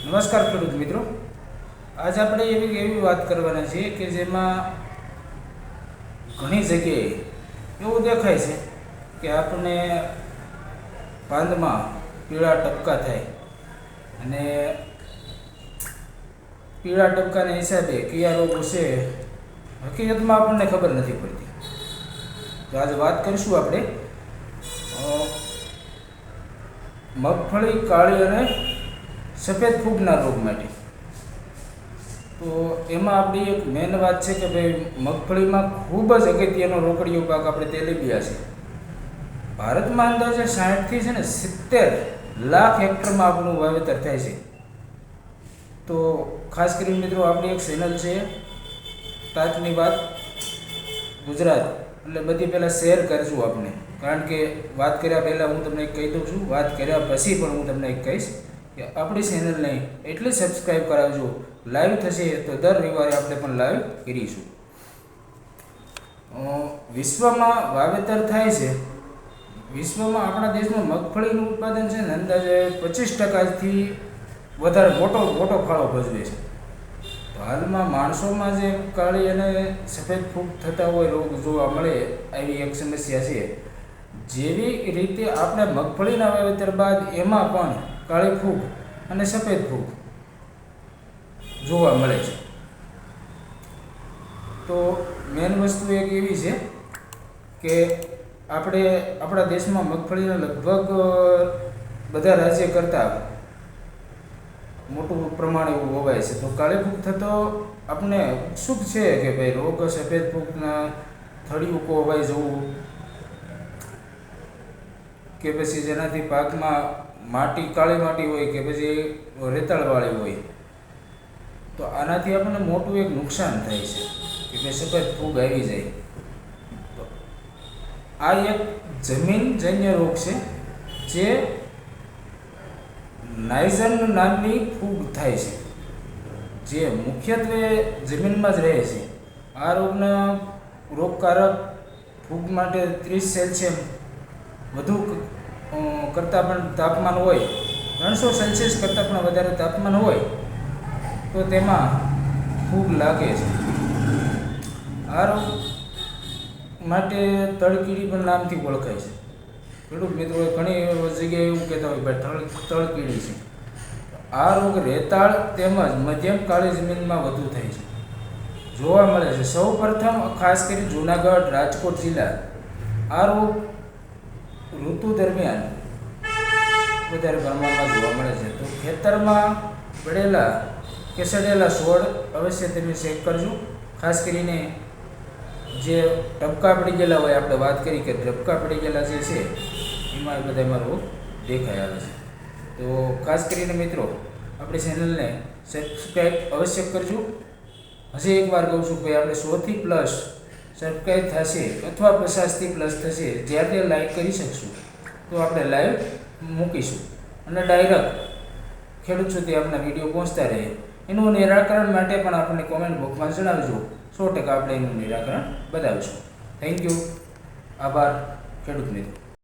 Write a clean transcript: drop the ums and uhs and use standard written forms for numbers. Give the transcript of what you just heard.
નમસ્કાર ખેડૂત મિત્રો, આજ આપણે એવી વાત કરવાના છીએ કે જેમાં ઘણી જગ્યાએ એવું દેખાય છે કે આપણને પાંદમાં પીળા ટપકા થાય અને પીળા ટપકાના હિસાબે કયા રોગ છે હકીકતમાં આપણને ખબર નથી પડતી. તો આજે વાત કરીશું આપણે મગફળી કાળી અને સફેદ ફૂગના રોગ માટે. તો એમાં આપણી એક મેન વાત છે કે ભાઈ મગફળીમાં ખૂબ જ અગત્યનો રોકડીયો પાક આપણે તેલીબિયા છે. ભારતમાં અંદાજે 60થી 70 લાખ હેક્ટરમાં આપણું વાવેતર થાય છે. તો ખાસ કરીને મિત્રો આપણી એક ચેનલ છે તાતની વાત ગુજરાત, એટલે બધી પહેલાં શેર કરજો આપણે, કારણ કે વાત કર્યા પહેલાં હું તમને એક કહી દઉં છું, વાત કર્યા પછી પણ હું તમને એક કહીશ કે આપણી ચેનલને એટલી સબસ્ક્રાઈબ કરાવજો. લાઈવ થશે તો દર રવિવારે આપણે પણ લાઈવ કરીશું. વિશ્વમાં વાવેતર થાય છે, વિશ્વમાં આપણા દેશમાં મગફળીનું ઉત્પાદન છે ને અંદાજે 25%થી વધારે મોટો ફાળો ભજવે છે. તો હાલમાં માણસોમાં જે કાળી અને સફેદ ફૂગ થતા હોય રોગ જોવા મળે આવી એક સમસ્યા છે. જેવી રીતે આપણે મગફળીના વાવેતર બાદ એમાં પણ કાળી ફૂગ અને સફેદ ફૂગ જોવા મળે છે. તો મેન વસ્તુ એક એવી છે કે આપણે આપણા દેશમાં મગફળીના લગભગ બધા રાજ્ય કરતાં મોટું પ્રમાણ એવું વવાય છે. તો કાળી ફૂગ થતો આપણે ઉત્સુક છે કે ભાઈ રોગ સફેદ ફૂગના થળિયું કોવાઈ જવું કે પછી જેનાથી પાકમાં કાળી માટી હોય કે પછી રેતાળવાળી હોય, તો આનાથી આપણને મોટું એક નુકસાન થાય છે કે ભાઈ સફેદ ફૂગ આવી જાય. તો આ એક જમીનજન્ય રોગ છે જે નાઇઝન નામની ફૂગ થાય છે, જે મુખ્યત્વે જમીનમાં જ રહે છે. આ રોગકારક ફૂગ માટે 30 સેલ્સિયસ વધુ કરતાં પણ તાપમાન હોય, 300 સેલ્સિયસ કરતાં પણ વધારે તાપમાન હોય તો તેમાં ફૂગ લાગે છે. આ રોગ માટે તળકીડી પણ નામથી ઓળખાય છે. ખેડૂત મિત્રો ઘણી જગ્યાએ એવું કહેતા હોય ભાઈ તળકીડી છે. આ રોગ રેતાળ તેમજ મધ્યમ કાળી જમીનમાં વધુ થાય છે, જોવા મળે છે. સૌ પ્રથમ ખાસ કરી જૂનાગઢ, રાજકોટ જિલ્લા આ રોગ ઋતુ દરમિયાન વધારે પ્રમાણમાં જોવા મળે છે. તો ખેતરમાં પડેલા કે સડેલા છોડ અવશ્ય તમે ચેક કરજો. ખાસ કરીને જે ટપકા પડી ગયેલા હોય, આપણે વાત કરી કે ટપકા પડી ગયેલા જે છે એમાં બધામાં રોગ દેખાઈ આવે છે. તો ખાસ કરીને મિત્રો આપણી ચેનલને સબસ્ક્રાઈબ અવશ્ય કરજો. હજી એકવાર કહું છું કે આપણે 100થી પ્લસ સબસ્ક્રાઈબ થશે અથવા 50થી પ્લસ થશે, જ્યારે લાઈક કરી શકશું તો આપણે લાઈવ મૂકીશું અને ડાયરેક્ટ ખેડૂત સુધી આપણા વિડીયો પહોંચતા રહે. એનું નિરાકરણ માટે પણ આપણને કોમેન્ટ બોક્સમાં જણાવજો. 100% આપણે એનું નિરાકરણ બતાવીશું. Thank you. આભાર ખેડૂત મિત્રો.